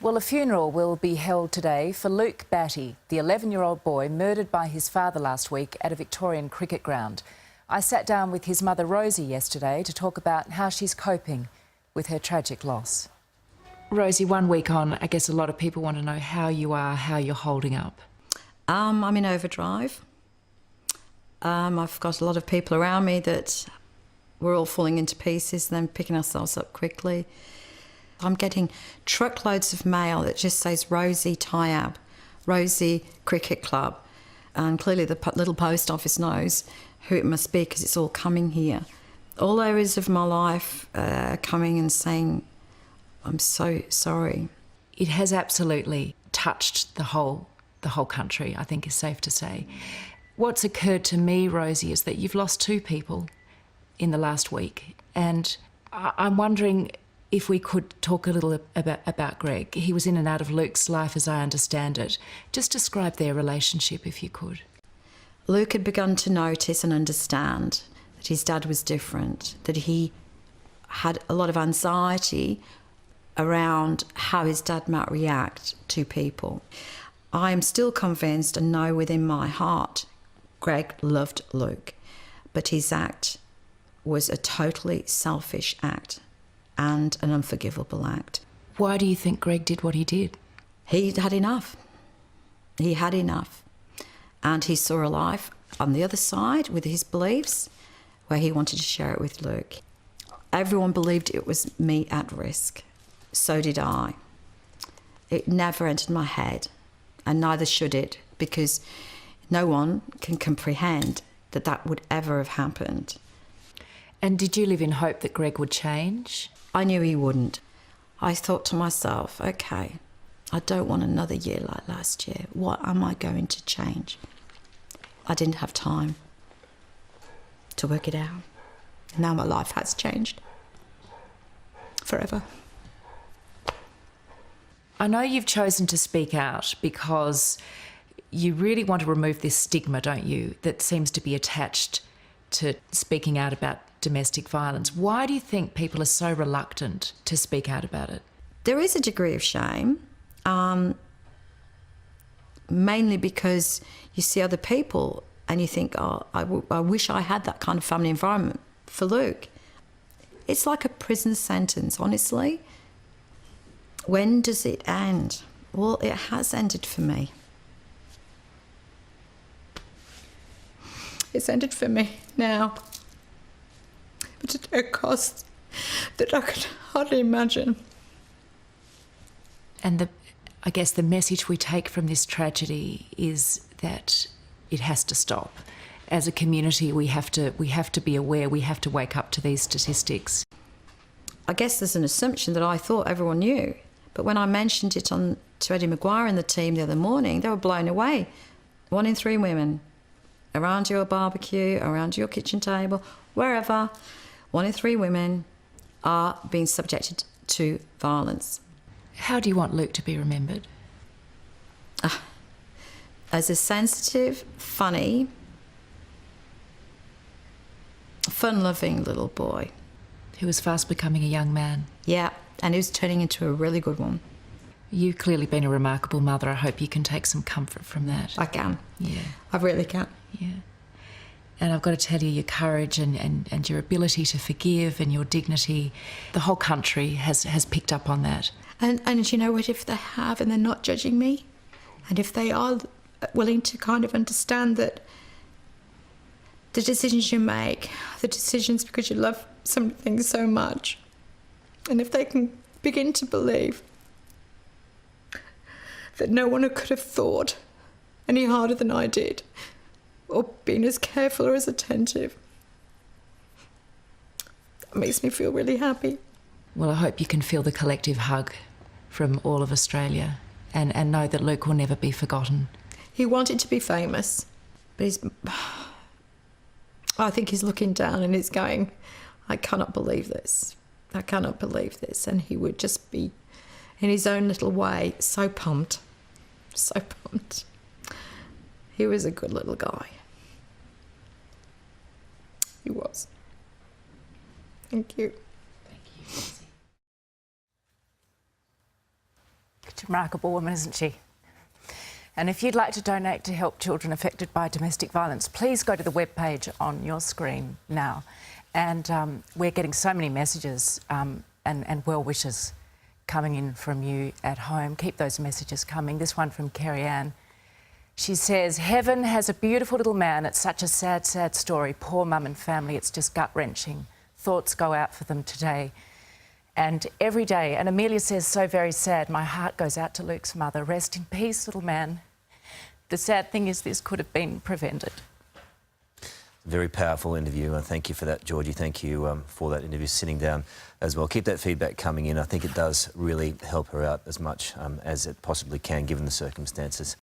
Well, a funeral will be held today for Luke Batty, the 11-year-old boy murdered by his father last week at a Victorian cricket ground. I sat down with his mother Rosie yesterday to talk about how she's coping with her tragic loss. Rosie, 1 week on, I guess a lot of people want to know how you are, how you're holding up. I'm in overdrive. I've got a lot of people around me that we're all falling into pieces and then picking ourselves up quickly. I'm getting truckloads of mail that just says Rosie Tyab, Rosie Cricket Club. And clearly the little post office knows who it must be because it's all coming here. All areas of my life coming and saying, I'm so sorry. It has absolutely touched the whole country, I think is safe to say. What's occurred to me, Rosie, is that you've lost 2 people in the last week. And I'm wondering if we could talk a little about Greg. He was in and out of Luke's life as I understand it. Just describe their relationship if you could. Luke had begun to notice and understand that his dad was different, that he had a lot of anxiety around how his dad might react to people. I am still convinced and know within my heart Greg loved Luke, but his act was a totally selfish act and an unforgivable act. Why do you think Greg did what he did? He had enough. He had enough. And he saw a life on the other side with his beliefs where he wanted to share it with Luke. Everyone believed it was me at risk. So did I. It never entered my head, and neither should it, because no one can comprehend that that would ever have happened. And did you live in hope that Greg would change? I knew he wouldn't. I thought to myself, okay, I don't want another year like last year. What am I going to change? I didn't have time to work it out. Now my life has changed. Forever. I know you've chosen to speak out because you really want to remove this stigma, don't you, that seems to be attached to speaking out about domestic violence. Why do you think people are so reluctant to speak out about it? There is a degree of shame, mainly because you see other people and you think, oh, I wish I had that kind of family environment for Luke. It's like a prison sentence, honestly. When does it end? Well, it has ended for me. It's ended for me now. But at a cost that I could hardly imagine. And I guess the message we take from this tragedy is that it has to stop. As a community, we have to be aware, we have to wake up to these statistics. I guess there's an assumption that I thought everyone knew. But when I mentioned it to Eddie McGuire and the team the other morning, they were blown away. 1 in 3 women around your barbecue, around your kitchen table, wherever, 1 in 3 women are being subjected to violence. How do you want Luke to be remembered? As a sensitive, funny, fun-loving little boy. Who was fast becoming a young man. Yeah, and he was turning into a really good one. You've clearly been a remarkable mother. I hope you can take some comfort from that. I can. Yeah. I really can. Yeah. And I've got to tell you, your courage and your ability to forgive and your dignity, the whole country has picked up on that. And you know what, if they have and they're not judging me, and if they are willing to kind of understand that the decisions you make, the decisions because you love something so much, and if they can begin to believe that no one could have thought any harder than I did, or been as careful or as attentive, that makes me feel really happy. Well, I hope you can feel the collective hug from all of Australia and know that Luke will never be forgotten. He wanted to be famous, but I think he's looking down and he's going, I cannot believe this. I cannot believe this. And he would just be, in his own little way, so pumped. So pumped. He was a good little guy. He was. Thank you. Thank you. She's a remarkable woman, isn't she? And if you'd like to donate to help children affected by domestic violence, please go to the webpage on your screen now. And we're getting so many messages and well wishes coming in from you at home. Keep those messages coming. This one from Kerry Ann. She says, heaven has a beautiful little man. It's such a sad, sad story. Poor mum and family. It's just gut-wrenching. Thoughts go out for them today. And every day, and Amelia says, so very sad, my heart goes out to Luke's mother. Rest in peace, little man. The sad thing is this could have been prevented. Very powerful interview. Thank you for that, Georgie. Thank you for that interview, sitting down as well. Keep that feedback coming in. I think it does really help her out as much as it possibly can, given the circumstances.